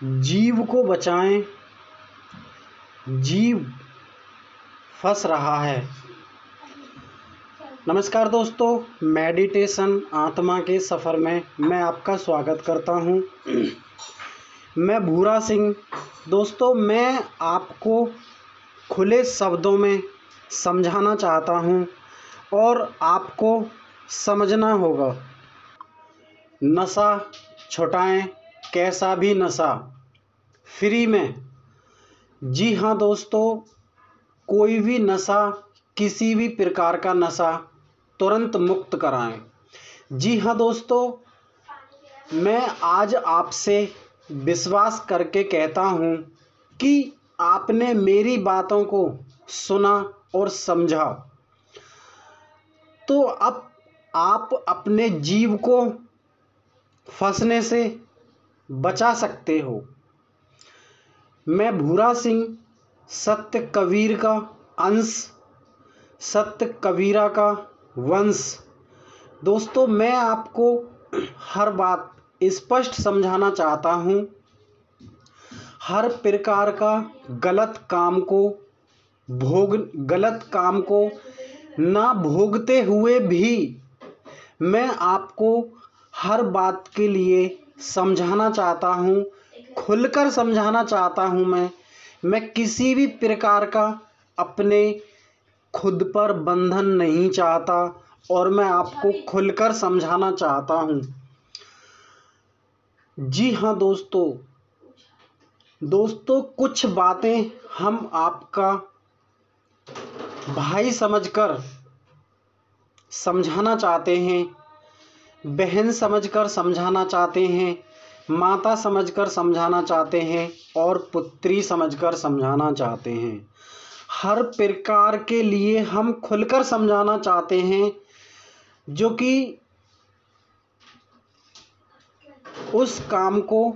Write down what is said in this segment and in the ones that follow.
जीव को बचाएं, जीव फंस रहा है। नमस्कार दोस्तों, मेडिटेशन आत्मा के सफ़र में मैं आपका स्वागत करता हूं। मैं भूरा सिंह। दोस्तों, मैं आपको खुले शब्दों में समझाना चाहता हूं और आपको समझना होगा। नशा छुटाएं, कैसा भी नशा फ्री में। जी हाँ दोस्तों, कोई भी नशा, किसी भी प्रकार का नशा तुरंत मुक्त कराएं। जी हाँ दोस्तों, मैं आज आपसे विश्वास करके कहता हूँ कि आपने मेरी बातों को सुना और समझा, तो अब आप अपने जीव को फंसने से बचा सकते हो। मैं भूरा सिंह, सत्य कबीर का अंश, सत्य कबीरा का वंश। दोस्तों, मैं आपको हर बात स्पष्ट समझाना चाहता हूँ। हर प्रकार का गलत काम को ना भोगते हुए भी मैं आपको हर बात के लिए समझाना चाहता हूँ, खुलकर समझाना चाहता हूँ। मैं किसी भी प्रकार का अपने खुद पर बंधन नहीं चाहता और मैं आपको खुलकर समझाना चाहता हूँ। जी हाँ दोस्तों, कुछ बातें हम आपका भाई समझकर समझाना चाहते हैं, बहन समझकर समझाना चाहते हैं, माता समझकर समझाना चाहते हैं और पुत्री समझकर समझाना चाहते हैं। हर प्रकार के लिए हम खुलकर समझाना चाहते हैं, जो कि उस काम को,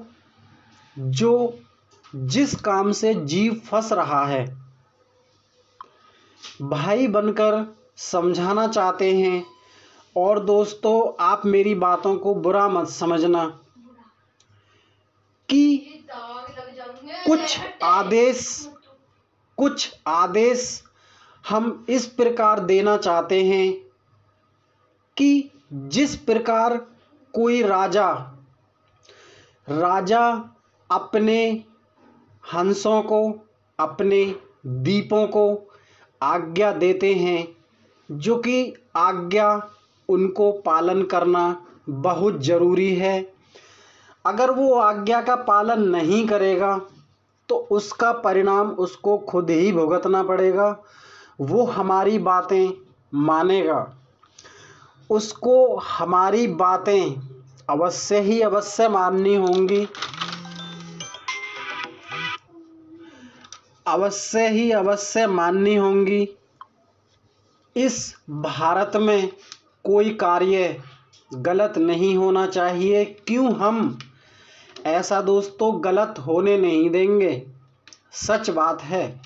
जिस काम से जीव फंस रहा है, भाई बनकर समझाना चाहते हैं। और दोस्तों, आप मेरी बातों को बुरा मत समझना कि कुछ आदेश हम इस प्रकार देना चाहते हैं कि जिस प्रकार कोई राजा अपने हंसों को, अपने दीपों को आज्ञा देते हैं, जो कि आज्ञा उनको पालन करना बहुत ज़रूरी है। अगर वो आज्ञा का पालन नहीं करेगा तो उसका परिणाम उसको खुद ही भुगतना पड़ेगा। वो हमारी बातें मानेगा, उसको हमारी बातें अवश्य माननी होंगी, अवश्य माननी होंगी। इस भारत में कोई कार्य गलत नहीं होना चाहिए। क्यों हम ऐसा दोस्तों गलत होने नहीं देंगे। सच बात है।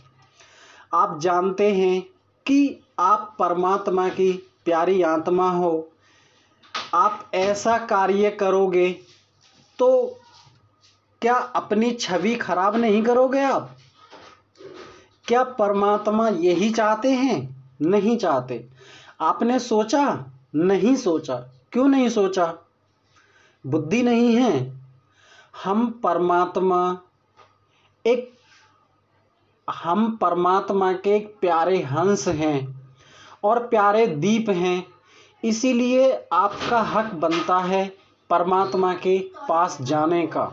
आप जानते हैं कि आप परमात्मा की प्यारी आत्मा हो। आप ऐसा कार्य करोगे तो क्या अपनी छवि खराब नहीं करोगे आप? क्या परमात्मा यही चाहते हैं? नहीं चाहते। आपने सोचा? नहीं सोचा। क्यों नहीं सोचा? बुद्धि नहीं है। हम परमात्मा के एक प्यारे हंस हैं और प्यारे दीप हैं। इसीलिए आपका हक बनता है परमात्मा के पास जाने का।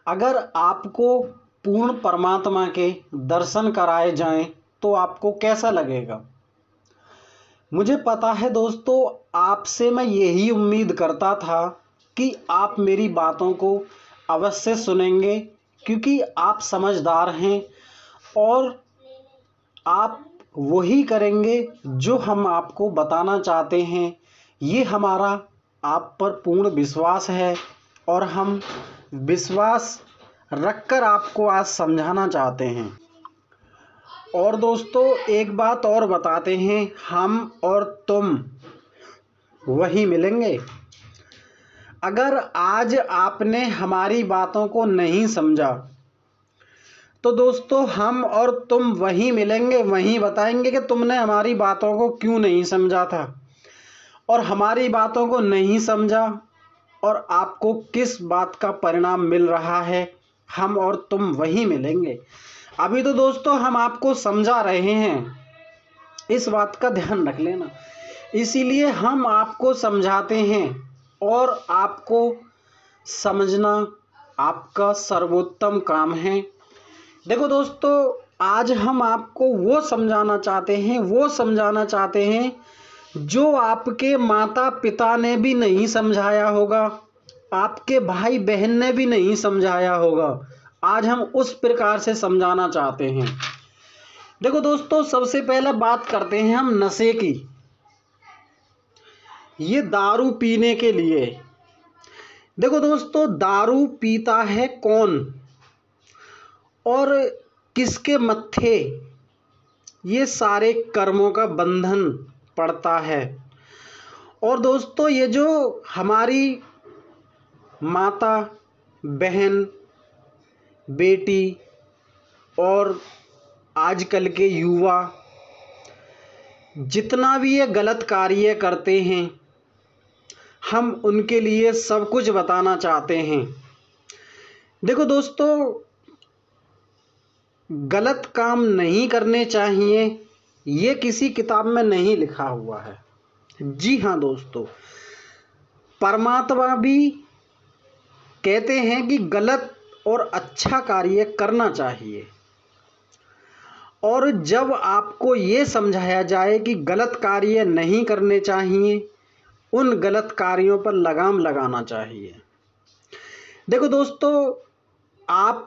अगर आपको पूर्ण परमात्मा के दर्शन कराए जाएं तो आपको कैसा लगेगा? मुझे पता है दोस्तों, आपसे मैं यही उम्मीद करता था कि आप मेरी बातों को अवश्य सुनेंगे, क्योंकि आप समझदार हैं और आप वही करेंगे जो हम आपको बताना चाहते हैं। ये हमारा आप पर पूर्ण विश्वास है और हम विश्वास रखकर आपको आज समझाना चाहते हैं। और दोस्तों, एक बात और बताते हैं, हम और तुम वही मिलेंगे। अगर आज आपने हमारी बातों को नहीं समझा तो दोस्तों हम और तुम वहीं मिलेंगे, वहीं बताएंगे कि तुमने हमारी बातों को क्यों नहीं समझा था और हमारी बातों को नहीं समझा और आपको किस बात का परिणाम मिल रहा है। हम और तुम वहीं मिलेंगे। अभी तो दोस्तों हम आपको समझा रहे हैं, इस बात का ध्यान रख लेना। इसीलिए हम आपको समझाते हैं और आपको समझना आपका सर्वोत्तम काम है। देखो दोस्तों, आज हम आपको वो समझाना चाहते हैं जो आपके माता पिता ने भी नहीं समझाया होगा, आपके भाई बहन ने भी नहीं समझाया होगा। आज हम उस प्रकार से समझाना चाहते हैं। देखो दोस्तों, सबसे पहले बात करते हैं हम नशे की। ये दारू पीने के लिए, देखो दोस्तों, दारू पीता है कौन और किसके मत्थे ये सारे कर्मों का बंधन पड़ता है। और दोस्तों, ये जो हमारी माता बहन बेटी और आजकल के युवा जितना भी ये गलत कार्य करते हैं, हम उनके लिए सब कुछ बताना चाहते हैं। देखो दोस्तों, गलत काम नहीं करने चाहिए, ये किसी किताब में नहीं लिखा हुआ है। जी हाँ दोस्तों, परमात्मा भी कहते हैं कि गलत और अच्छा कार्य करना चाहिए। और जब आपको ये समझाया जाए कि गलत कार्य नहीं करने चाहिए, उन गलत कार्यों पर लगाम लगाना चाहिए। देखो दोस्तों, आप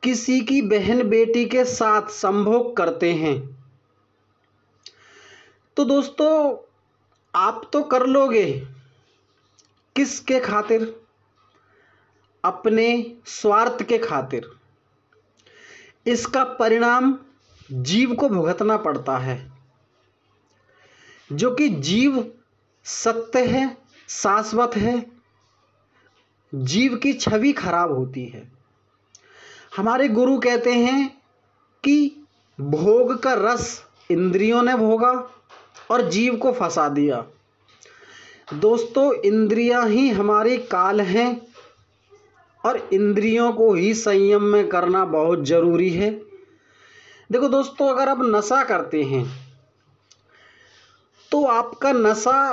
किसी की बहन बेटी के साथ संभोग करते हैं तो दोस्तों आप तो कर लोगे, किसके खातिर? अपने स्वार्थ के खातिर। इसका परिणाम जीव को भुगतना पड़ता है, जो कि जीव सत्य है, शाश्वत है। जीव की छवि खराब होती है। हमारे गुरु कहते हैं कि भोग का रस इंद्रियों ने भोगा और जीव को फंसा दिया। दोस्तों, इंद्रियां ही हमारी काल हैं और इंद्रियों को ही संयम में करना बहुत जरूरी है। देखो दोस्तों, अगर आप नशा करते हैं तो आपका नशा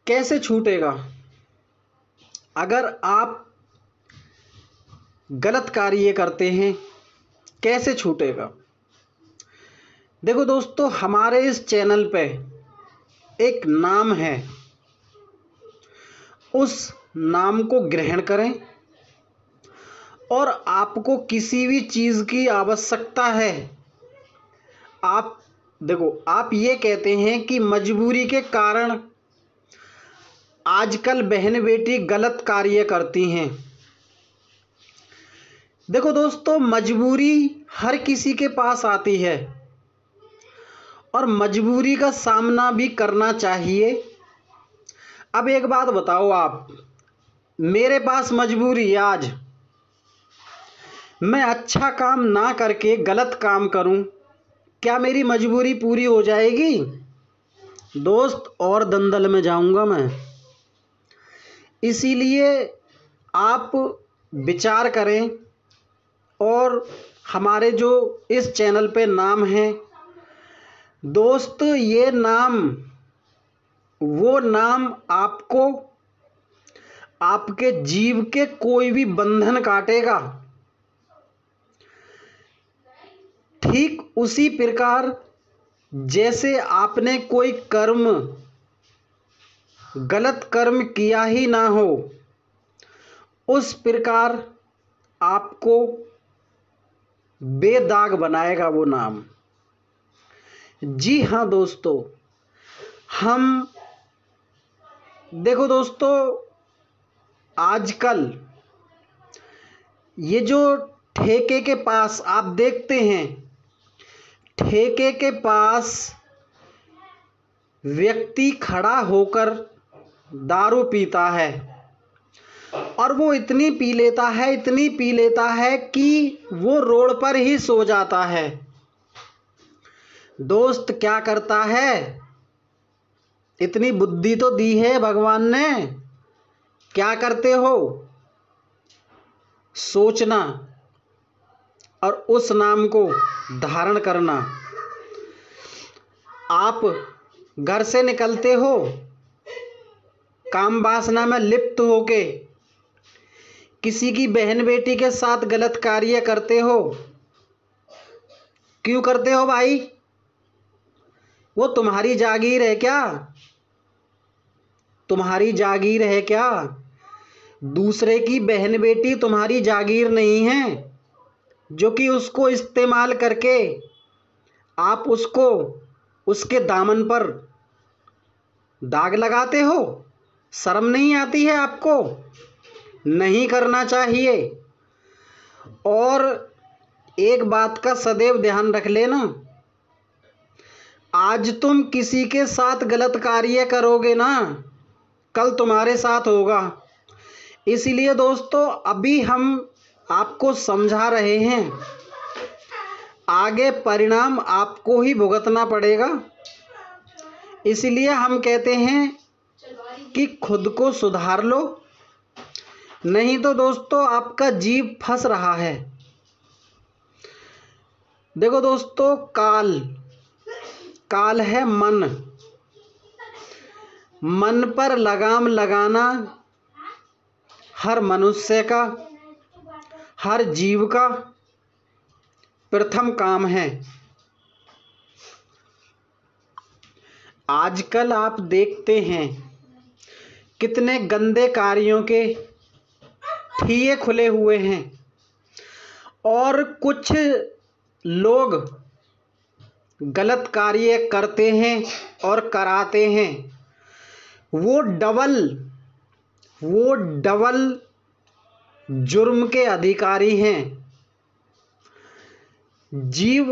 कैसे छूटेगा? अगर आप गलत कार्य करते हैं कैसे छूटेगा? देखो दोस्तों, हमारे इस चैनल पे एक नाम है, उस नाम को ग्रहण करें। और आपको किसी भी चीज़ की आवश्यकता है, आप देखो, आप ये कहते हैं कि मजबूरी के कारण आजकल बहन बेटी गलत कार्य करती हैं। देखो दोस्तों, मजबूरी हर किसी के पास आती है और मजबूरी का सामना भी करना चाहिए। अब एक बात बताओ, आप, मेरे पास मजबूरी है, आज मैं अच्छा काम ना करके गलत काम करूं, क्या मेरी मजबूरी पूरी हो जाएगी? दोस्त, और दंदल में जाऊंगा मैं। इसीलिए आप विचार करें और हमारे जो इस चैनल पे नाम है, दोस्त, ये नाम वो नाम आपको आपके जीव के कोई भी बंधन काटेगा। ठीक उसी प्रकार जैसे आपने कोई कर्म, गलत कर्म किया ही ना हो, उस प्रकार आपको बेदाग बनाएगा वो नाम। जी हाँ दोस्तों, हम देखो दोस्तों, आजकल ये जो ठेके के पास आप देखते हैं, ठेके के पास व्यक्ति खड़ा होकर दारू पीता है और वो इतनी पी लेता है कि वो रोड पर ही सो जाता है। दोस्त क्या करता है, इतनी बुद्धि तो दी है भगवान ने, क्या करते हो, सोचना और उस नाम को धारण करना। आप घर से निकलते हो, काम वासना में लिप्त होके किसी की बहन बेटी के साथ गलत कार्य करते हो। क्यों करते हो भाई? वो तुम्हारी जागीर है क्या? तुम्हारी जागीर है क्या? दूसरे की बहन बेटी तुम्हारी जागीर नहीं है, जो कि उसको इस्तेमाल करके आप उसको उसके दामन पर दाग लगाते हो। शर्म नहीं आती है आपको? नहीं करना चाहिए। और एक बात का सदैव ध्यान रख लेना, आज तुम किसी के साथ गलत कार्य करोगे ना, कल तुम्हारे साथ होगा। इसलिए दोस्तों, अभी हम आपको समझा रहे हैं, आगे परिणाम आपको ही भुगतना पड़ेगा। इसलिए हम कहते हैं कि खुद को सुधार लो, नहीं तो दोस्तों आपका जीव फंस रहा है। देखो दोस्तों, काल है मन पर लगाम लगाना हर मनुष्य का, हर जीव का प्रथम काम है। आजकल आप देखते हैं कितने गंदे कार्यों के ठिये खुले हुए हैं, और कुछ लोग गलत कार्य करते हैं और कराते हैं। वो डबल जुर्म के अधिकारी हैं। जीव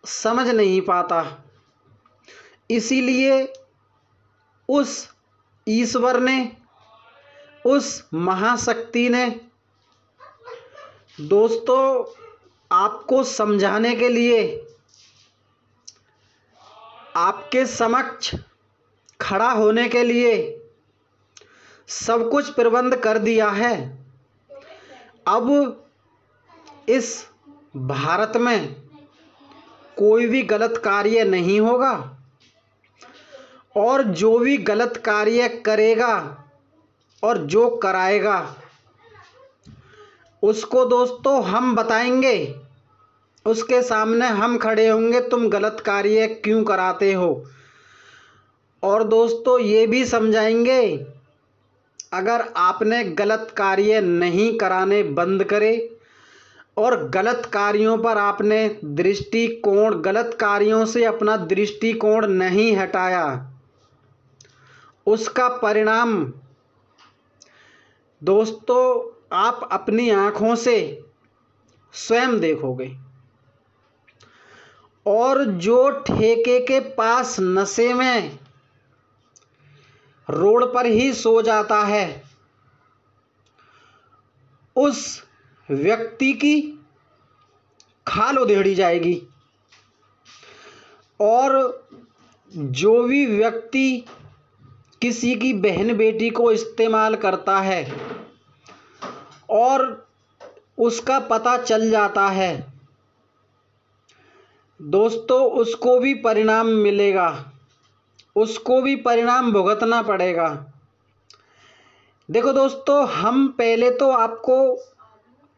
समझ नहीं पाता, इसीलिए उस ईश्वर ने, उस महाशक्ति ने दोस्तों आपको समझाने के लिए आपके समक्ष खड़ा होने के लिए सब कुछ प्रबंध कर दिया है। अब इस भारत में कोई भी गलत कार्य नहीं होगा, और जो भी गलत कार्य करेगा और जो कराएगा उसको दोस्तों हम बताएंगे, उसके सामने हम खड़े होंगे, तुम गलत कार्य क्यों कराते हो। और दोस्तों ये भी समझाएंगे, अगर आपने गलत कार्य नहीं कराने बंद करे और गलत कार्यों पर आपने गलत कार्यों से अपना दृष्टिकोण नहीं हटाया, उसका परिणाम दोस्तों आप अपनी आंखों से स्वयं देखोगे। और जो ठेके के पास नशे में रोड पर ही सो जाता है, उस व्यक्ति की खाल उधेड़ी जाएगी। और जो भी व्यक्ति किसी की बहन बेटी को इस्तेमाल करता है और उसका पता चल जाता है, दोस्तों उसको भी परिणाम मिलेगा, उसको भी परिणाम भुगतना पड़ेगा। देखो दोस्तों, हम पहले तो आपको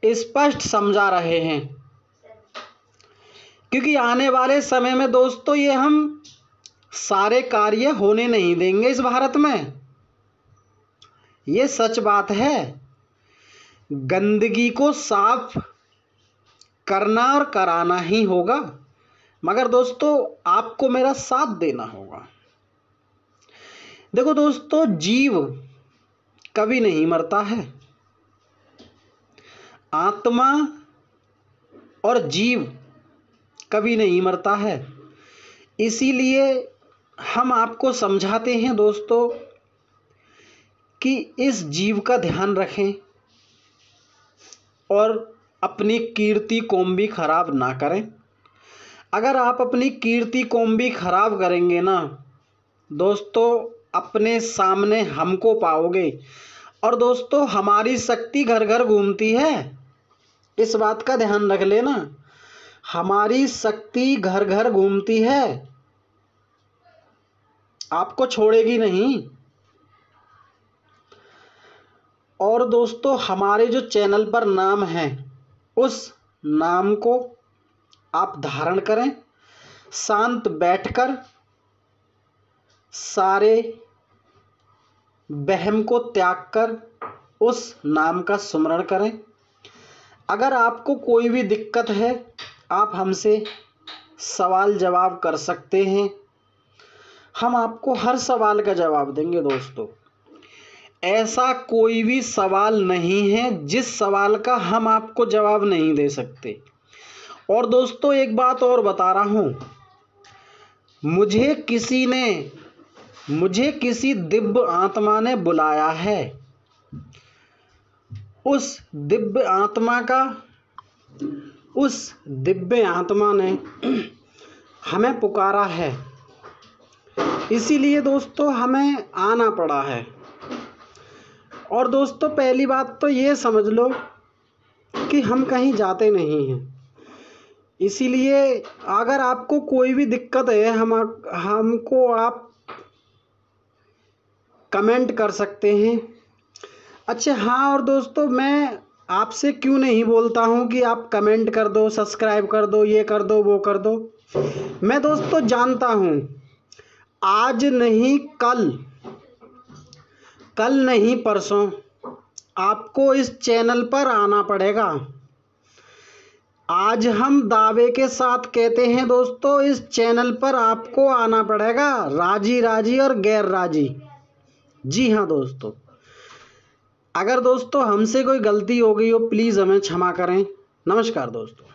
स्पष्ट समझा रहे हैं, क्योंकि आने वाले समय में दोस्तों ये हम सारे कार्य होने नहीं देंगे इस भारत में। ये सच बात है। गंदगी को साफ करना और कराना ही होगा, मगर दोस्तों आपको मेरा साथ देना होगा। देखो दोस्तों, जीव कभी नहीं मरता है। आत्मा और जीव कभी नहीं मरता है। इसीलिए हम आपको समझाते हैं दोस्तों कि इस जीव का ध्यान रखें और अपनी कीर्ति कौम भी खराब ना करें। अगर आप अपनी कीर्ति कौम भी खराब करेंगे ना दोस्तों, अपने सामने हमको पाओगे। और दोस्तों, हमारी शक्ति घर घर घूमती है, इस बात का ध्यान रख लेना। हमारी शक्ति घर घर घूमती है, आपको छोड़ेगी नहीं। और दोस्तों, हमारे जो चैनल पर नाम है उस नाम को आप धारण करें, शांत बैठकर सारे वहम को त्याग कर उस नाम का सुमरण करें। अगर आपको कोई भी दिक्कत है आप हमसे सवाल जवाब कर सकते हैं, हम आपको हर सवाल का जवाब देंगे। दोस्तों, ऐसा कोई भी सवाल नहीं है जिस सवाल का हम आपको जवाब नहीं दे सकते। और दोस्तों, एक बात और बता रहा हूँ, मुझे किसी दिव्य आत्मा ने बुलाया है। उस दिव्य आत्मा ने हमें पुकारा है, इसीलिए दोस्तों हमें आना पड़ा है। और दोस्तों, पहली बात तो ये समझ लो कि हम कहीं जाते नहीं हैं, इसीलिए अगर आपको कोई भी दिक्कत है हमको आप कमेंट कर सकते हैं। अच्छा हाँ, और दोस्तों, मैं आपसे क्यों नहीं बोलता हूँ कि आप कमेंट कर दो, सब्सक्राइब कर दो, ये कर दो, वो कर दो। मैं दोस्तों जानता हूँ आज नहीं कल नहीं परसों आपको इस चैनल पर आना पड़ेगा। आज हम दावे के साथ कहते हैं दोस्तों, इस चैनल पर आपको आना पड़ेगा, राजी राजी और गैर राजी। जी हाँ दोस्तों, अगर दोस्तों हमसे कोई गलती हो गई हो प्लीज़ हमें क्षमा करें। नमस्कार दोस्तों।